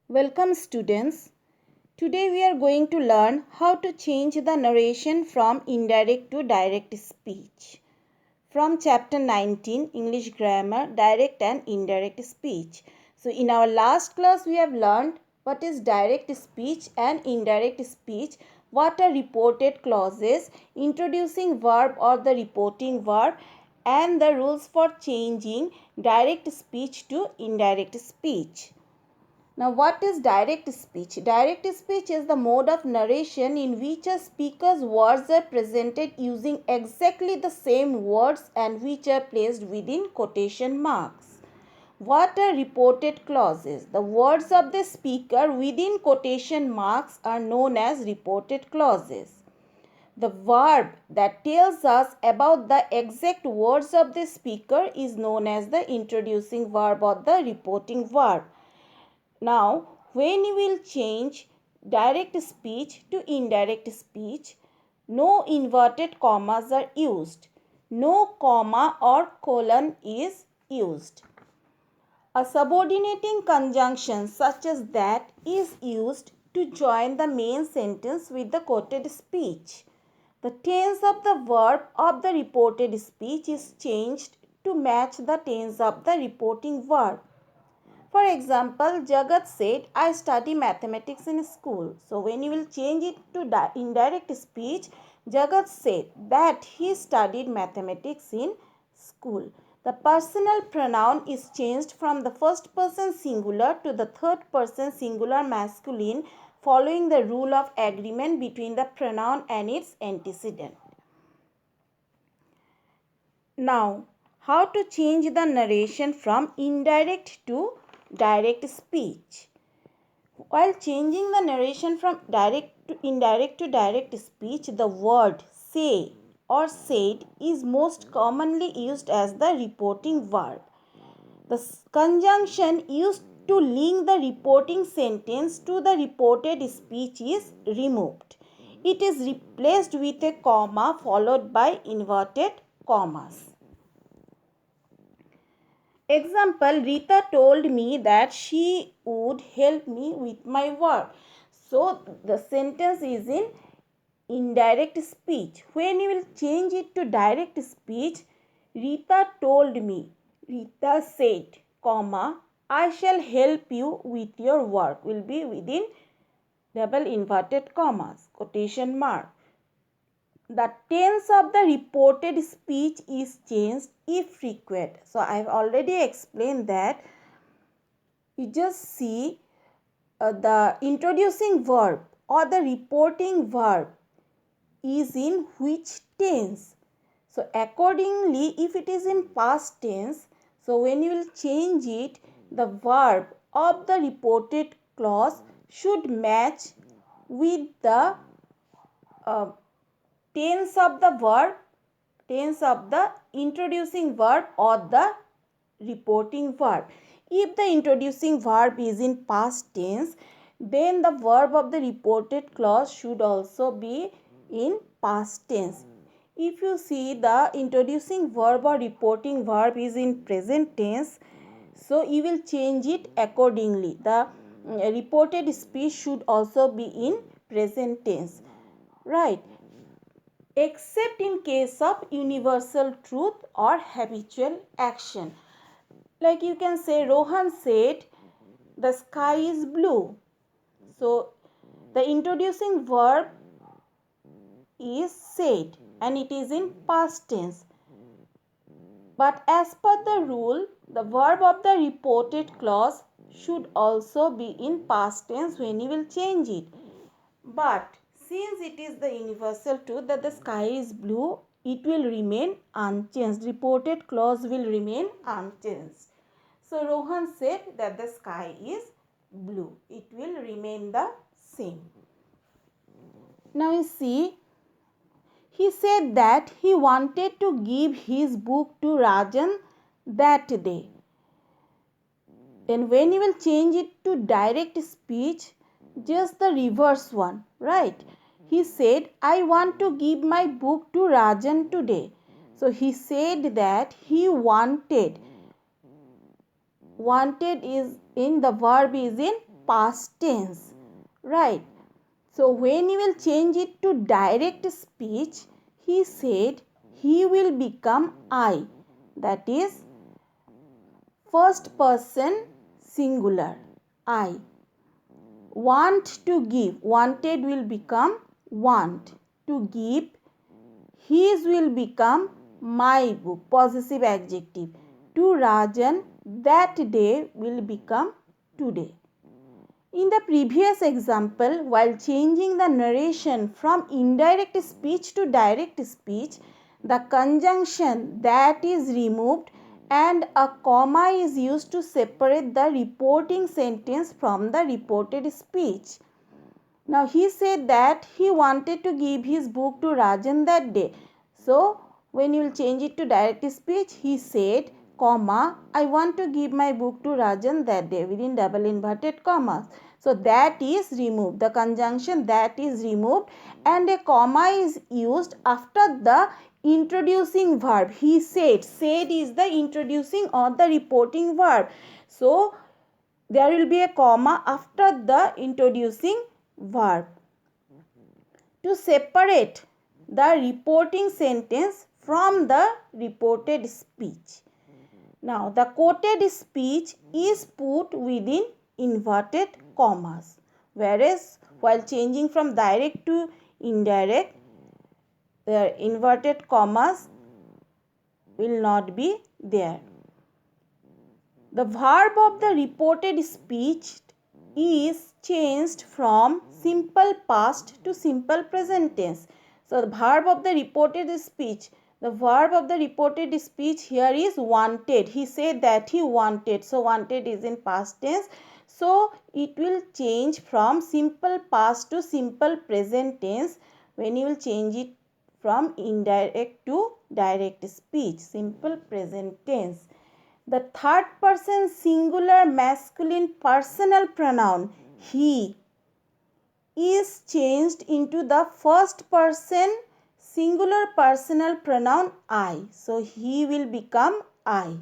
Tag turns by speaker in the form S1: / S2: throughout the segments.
S1: Welcome students. Today we are going to learn how to change the narration from indirect to direct speech. From chapter 19 English grammar, direct and indirect speech. So in our last class we have learned what is direct speech and indirect speech, what are reported clauses, introducing verb or the reporting verb, and the rules for changing direct speech to indirect speech. Now, what is direct speech? Direct speech is the mode of narration in which a speaker's words are presented using exactly the same words and which are placed within quotation marks. What are reported clauses? The words of the speaker within quotation marks are known as reported clauses. The verb that tells us about the exact words of the speaker is known as the introducing verb or the reporting verb. Now, when you will change direct speech to indirect speech, no inverted commas are used. No comma or colon is used. A subordinating conjunction such as that is used to join the main sentence with the quoted speech. The tense of the verb of the reported speech is changed to match the tense of the reporting verb. For example, Jagat said, I study mathematics in school. So, when you will change it to indirect speech, Jagat said that he studied mathematics in school. The personal pronoun is changed from the first person singular to the third person singular masculine following the rule of agreement between the pronoun and its antecedent. Now, how to change the narration from indirect to direct speech? While changing the narration from direct to direct speech, the word say or said is most commonly used as the reporting verb. The conjunction used to link the reporting sentence to the reported speech is removed. It is replaced with a comma followed by inverted commas. Example, Rita told me that she would help me with my work. So, the sentence is in indirect speech. When you will change it to direct speech, Rita told me, Rita said, comma, I shall help you with your work will be within double inverted commas, quotation mark. The tense of the reported speech is changed if required. So, I have already explained that. You just see the introducing verb or the reporting verb is in which tense. So, accordingly, if it is in past tense, so when you will change it, the verb of the reported clause should match with the tense of the verb, tense of the introducing verb or the reporting verb. If the introducing verb is in past tense, then the verb of the reported clause should also be in past tense. If you see the introducing verb or reporting verb is in present tense, so you will change it accordingly. The reported speech should also be in present tense, right? Except in case of universal truth or habitual action. Like you can say, Rohan said, the sky is blue. So, the introducing verb is said and it is in past tense. But as per the rule, the verb of the reported clause should also be in past tense when you will change it. But since it is the universal truth that the sky is blue, it will remain unchanged. Reported clause will remain unchanged. So, Rohan said that the sky is blue. It will remain the same. Now, you see, he said that he wanted to give his book to Rajan that day. Then when you will change it to direct speech, just the reverse one, right? He said, I want to give my book to Rajan today. So he said that he wanted. Wanted is in the verb is in past tense, right? So when you will change it to direct speech, he said he will become I. That is first person singular, I. Want to give, wanted will become want. To give, his will become my book, possessive adjective. To Rajan, that day will become today. In the previous example, while changing the narration from indirect speech to direct speech, the conjunction that is removed and a comma is used to separate the reporting sentence from the reported speech. Now he said that he wanted to give his book to Rajan that day. So when you will change it to direct speech, he said, comma, I want to give my book to Rajan that day within double inverted commas. So that is removed. The conjunction that is removed and a comma is used after the introducing verb. He said. Said is the introducing or the reporting verb. So there will be a comma after the introducing verb to separate the reporting sentence from the reported speech. Now, the quoted speech is put within inverted commas, whereas while changing from direct to indirect, the inverted commas will not be there. The verb of the reported speech is changed from simple past to simple present tense. So, the verb of the reported speech, the verb of the reported speech here is wanted. He said that he wanted. So, wanted is in past tense. So, it will change from simple past to simple present tense when you will change it from indirect to direct speech, simple present tense. The third person singular masculine personal pronoun he is changed into the first person singular personal pronoun I. So he will become I.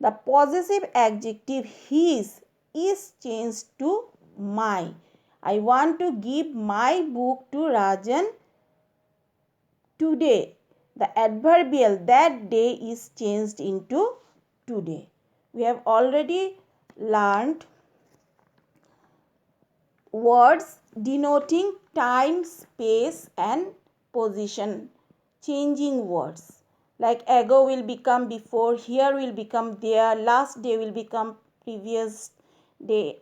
S1: The possessive adjective his is changed to my. I want to give my book to Rajan today. The adverbial that day is changed into today. We have already learned words denoting time, space and position, changing words. Like ago will become before, here will become there, last day will become previous day,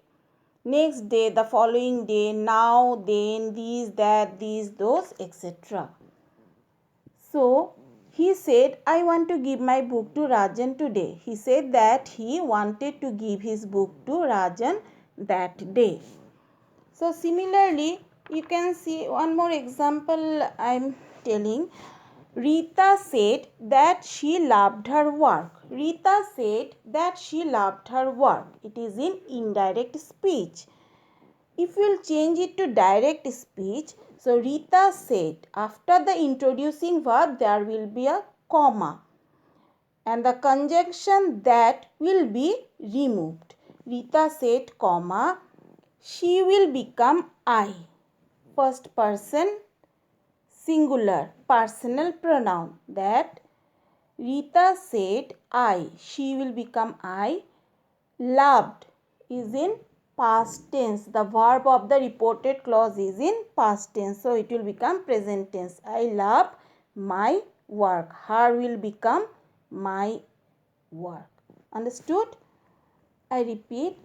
S1: next day, the following day, now, then, these, that, these, those, etc. So, he said, I want to give my book to Rajan today. He said that he wanted to give his book to Rajan that day. So, similarly, you can see one more example I am telling. Rita said that she loved her work. Rita said that she loved her work. It is in indirect speech. If we will change it to direct speech, so Rita said, after the introducing verb there will be a comma and the conjunction that will be removed. Rita said, comma, she will become I. First person singular personal pronoun that Rita said I. She will become I. Loved is in past tense. The verb of the reported clause is in past tense. So it will become present tense. I love my work. Her will become my work. Understood? I repeat.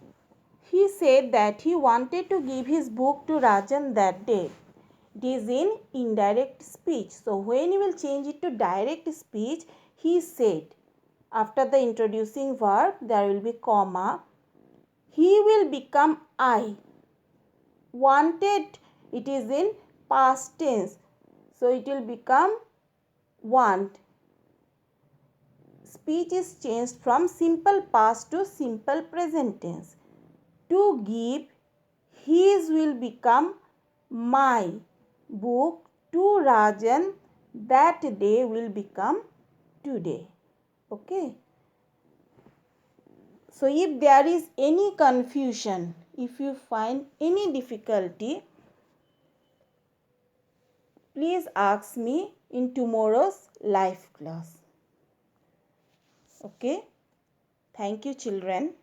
S1: He said that he wanted to give his book to Rajan that day. It is in indirect speech. So when you will change it to direct speech, he said, after the introducing verb there will be comma. He will become I. Wanted, it is in past tense. So it will become want. Speech is changed from simple past to simple present tense. To give, his will become my. Book to Rajan that day will become today. Okay. So if there is any confusion, if you find any difficulty, please ask me in tomorrow's live class. Okay? Thank you, children.